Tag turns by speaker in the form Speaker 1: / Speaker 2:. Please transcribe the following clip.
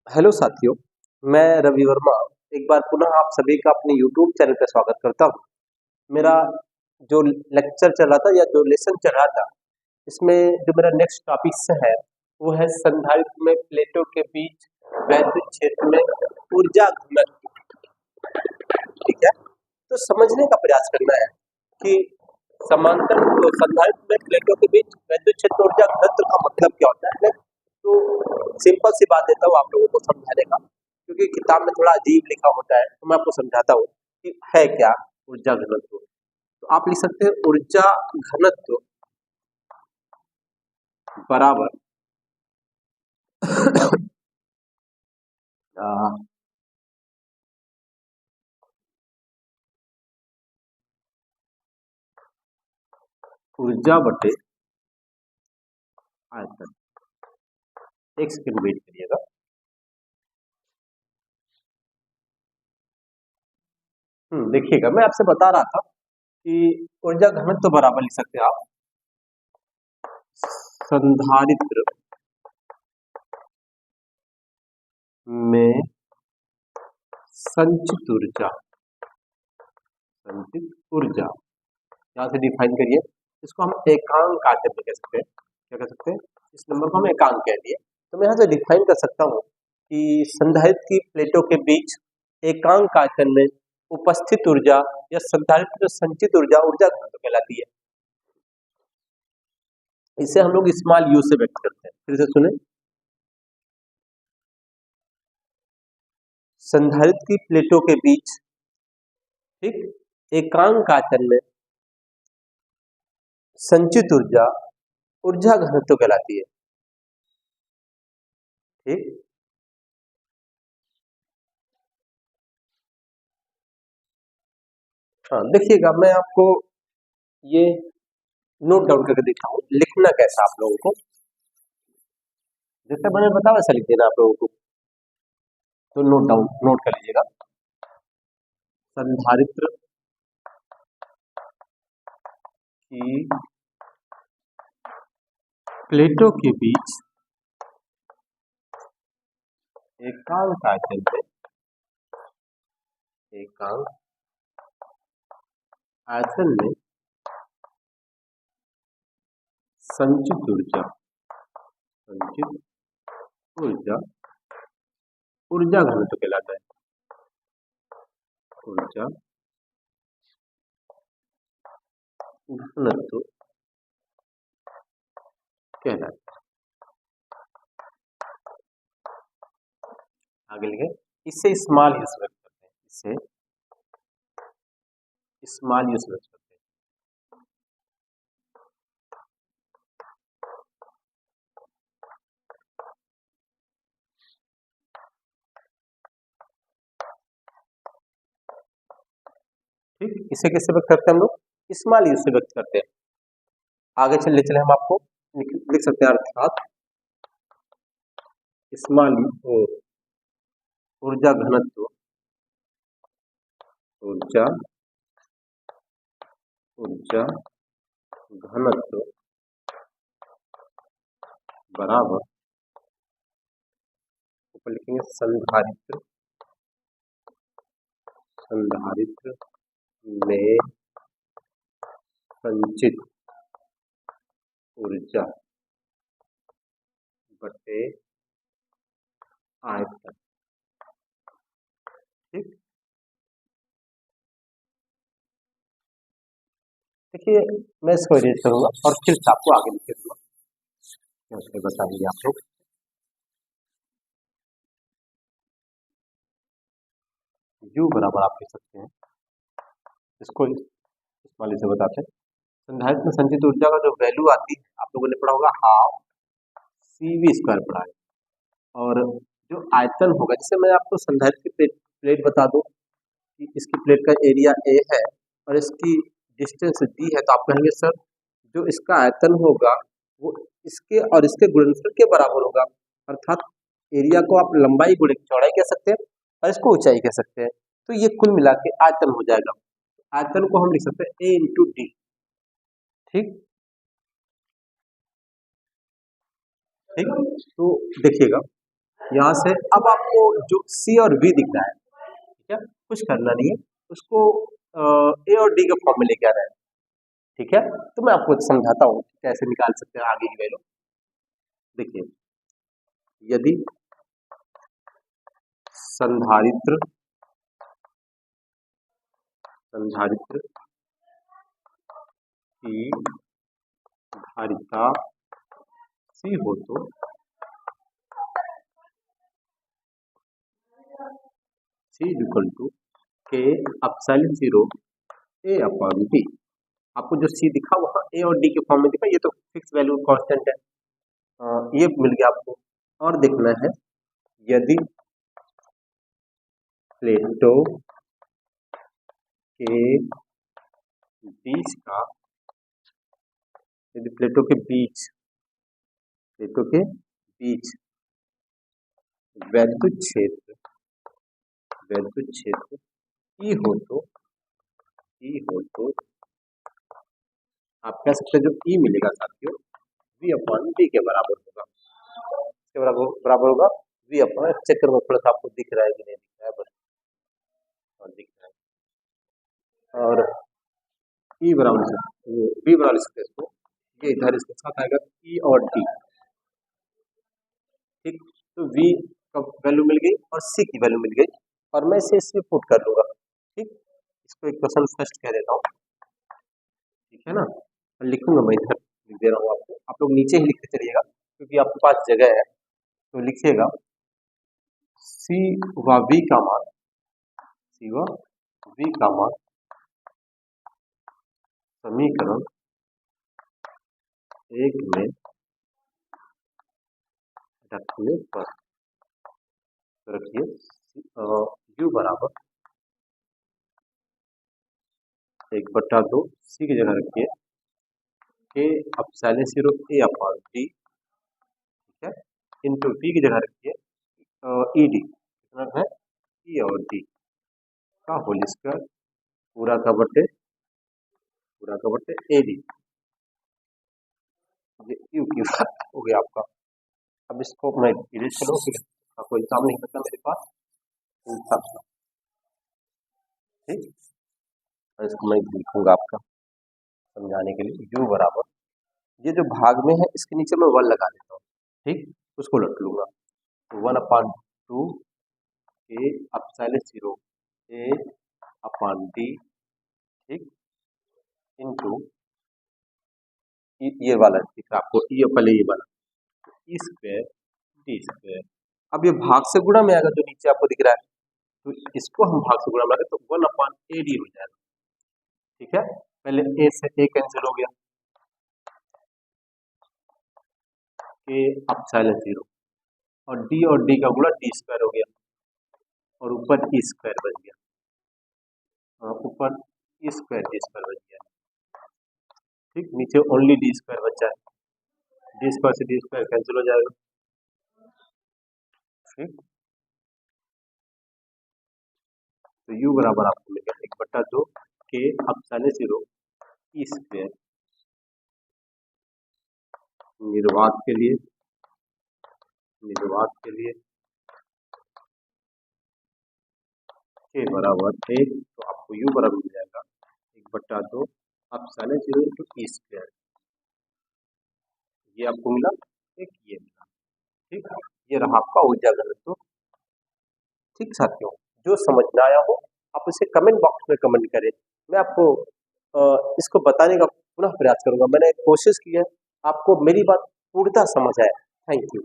Speaker 1: Hello साथियों, मैं रवि वर्मा एक बार पुनः आप सभी का अपने YouTube चैनल पर स्वागत करता हूँ। मेरा जो लेक्चर चल रहा था या जो लेसन चल रहा था, इसमें जो मेरा नेक्स्ट टॉपिक है वो है संधारित्र में प्लेटों के बीच वैद्युत क्षेत्र में ऊर्जा घनत्व। ठीक है, तो समझने का प्रयास करना है कि समांतर संधारित्र में प्लेटों के बीच वैद्युत क्षेत्र ऊर्जा घनत्व का मतलब क्या होता है। तो सिंपल सी बात देता हूँ आप लोगों को समझाने का, क्योंकि किताब में थोड़ा अजीब लिखा होता है, तो मैं आपको समझाता हूँ कि है क्या ऊर्जा घनत्व। तो आप लिख सकते हैं ऊर्जा घनत्व बराबर ऊर्जा बटे आयतन। एक सेकंड वेट करिएगा। देखिएगा, मैं आपसे बता रहा था कि ऊर्जा घनत्व बराबर लिख सकते हैं आप संधारित्र में संचित ऊर्जा। यहां से डिफाइन करिए, इसको हम एकांक आयतन में कह सकते हैं। क्या कह सकते हैं? इस नंबर को हम एकांक कह दिए, तो मैं यहाँ से डिफाइन कर सकता हूँ कि संधारित्र की प्लेटों के बीच एकांक आयतन में उपस्थित ऊर्जा या संधारित्र में संचित ऊर्जा ऊर्जा घनत्व कहलाती है। इसे हम लोग स्मॉल यू से व्यक्त करते हैं। फिर से सुने, संधारित्र की प्लेटों के बीच ठीक एकांक आयतन में संचित ऊर्जा ऊर्जा घनत्व कहलाती है। ठीक, हाँ देखिएगा, मैं आपको ये नोट डाउन करके देखता हूँ लिखना कैसा आप लोगों को। जैसे मैंने बताया वैसा लिख देना आप लोगों को, तो नोट कर लीजिएगा। संधारित्र की प्लेटों के बीच एकांक आयतन में संचित ऊर्जा ऊर्जा घनत्व कहलाता है। ऊर्जा घनत्व कहलाता है। आगे लिखे, इससे स्मॉल यू से व्यक्त करते हैं। इससे स्मॉल यू से व्यक्त करते हैं। ठीक, इसे कैसे व्यक्त करते हैं हम लोग? स्मॉल यू से व्यक्त करते हैं। आगे चले हम आपको लिख सकते हैं, अर्थात स्मॉल यू ऊर्जा घनत्व बराबर, ऊपर लिखेंगे संधारित्र में संचित ऊर्जा बटे आयतन। ठीक, देखिए मैं इसको इरेज करूंगा और फिर से आपको आगे लिख दूंगा, उसके बताएंगे आप लोग। यू बराबर आप लिख सकते हैं, इसको इस वाले से बताते हैं। संधारित्र में संचित ऊर्जा का जो वैल्यू आती है, आप लोगों ने पढ़ा होगा हाफ CV स्क्वायर पढ़ा है। और जो आयतन होगा, जैसे मैं आपको संधारित्र की प्लेट बता दूं कि इसकी प्लेट का एरिया A है और इसकी डिस्टेंस D है, तो आप कहेंगे सर जो इसका आयतन होगा वो इसके और इसके गुणनफल के बराबर होगा। अर्थात एरिया को आप लंबाई गुणे चौड़ाई कह सकते हैं और इसको ऊंचाई कह सकते हैं, तो ये कुल मिला के आयतन हो जाएगा। आयतन को हम लिख सकते हैं A इंटू डी। ठीक ठीक, तो देखिएगा यहाँ से अब आपको जो सी और वी दिख रहा है, ठीक है, कुछ करना नहीं है, उसको ए और डी के फॉर्म में लेके आना है, ठीक है। तो मैं आपको समझाता हूँ कैसे निकाल सकते हैं आगे की वैल्यू। देखिए, यदि संधारित्र संधारित्र की धारिता सी हो तो सी इक्वल टू के एप्सिलॉन 0 ए अपॉन डी। आपको जो सी दिखा वहाँ ए और डी के फॉर्म में दिखा, ये तो फिक्स वैल्यू कांस्टेंट है, ये मिल गया आपको। और देखना है, यदि प्लेटों के बीच का यदि प्लेटों के बीच वैद्युत क्षेत्र ई हो तो आप कह सकते हैं जो ई मिलेगा साथियों वी अपॉन डी के बराबर होगा। इसके बराबर होगा वी अपॉन, चेक करूंगा थोड़ा सा आपको दिख रहा है कि नहीं दिख रहा है, बस दिख रहा है। और ई बराबर वी बराबर सकते इसको, ये इधर इसके साथ आएगा ई और डी, ठीक। तो वी का वैल्यू मिल गई और सी की वैल्यू मिल गई, और मैं इसे इसमें पुट कर लूंगा, ठीक। इसको एक क्वेश्चन फर्स्ट कह देता हूँ, ठीक है ना। लिखूंगा मैं इधर, लिख दे रहा हूँ आपको, आप लोग नीचे ही लिखते चलिएगा क्योंकि आपके पास जगह है। तो लिखिएगा सी व वी का मान समीकरण 1 में रखने पर रखिए u बराबर 1/2 सी की जगह रखिए के एप्सिलॉन 0 ए अपॉन डी, ठीक है, इंटू वी की जगह रखिए ई डी, कितना है ई और डी का होल स्क्वायर पूरा का बटे ए डी, ये यू की बात हो गया आपका। अब इसको मैं इरेज करूँ, कोई काम नहीं बचा मेरे पास, ठीक। इसको मैं लिखूंगा आपका समझाने के लिए, u बराबर ये जो भाग में है इसके नीचे मैं 1 लगा देता हूँ, ठीक, उसको लट लूंगा। तो 1/2 के एप्सिलॉन 0 ए अपॉन डी, ठीक, इनटू ये वाला दिख रहा आपको, ये पहले ये वाला ई स्क्वायर डी स्क्वायर। अब ये भाग से गुणा में आएगा जो नीचे आपको दिख रहा है, तो इसको हम भाग से गुणा में तो 1/AD हो जाएगा, ठीक है। पहले ए से ए कैंसिल हो गया, के एप्सिलॉन 0 और डी का गुणा डी स्क्वायर हो गया, और ऊपर ई स्क्वायर बच गया, ऊपर ई स्क्वायर डी स्क्वायर बच गया, ठीक। नीचे ओनली डी स्क्वायर बचा है, डी स्क्वायर से डी स्क्वायर कैंसिल हो जाएगा, ठीक। तो u बराबर आपको मिलेगा 1/2 के एप्सिलॉन 0 ई स्क्वायर निर्वात के लिए के बराबर 1, तो आपको u बराबर मिल जाएगा 1/2 एप्सिलॉन 0 इंटू ई स्क्वायर, ये आपको मिला, एक ये मिला, ठीक। ये रहा आपका ऊर्जा घनत्व, ठीक साथियों। जो समझ ना आया हो आप इसे कमेंट बॉक्स में कमेंट करें, मैं आपको इसको बताने का पुनः प्रयास करूंगा। मैंने कोशिश की है, आपको मेरी बात पूर्णतः समझ आए। Thank you.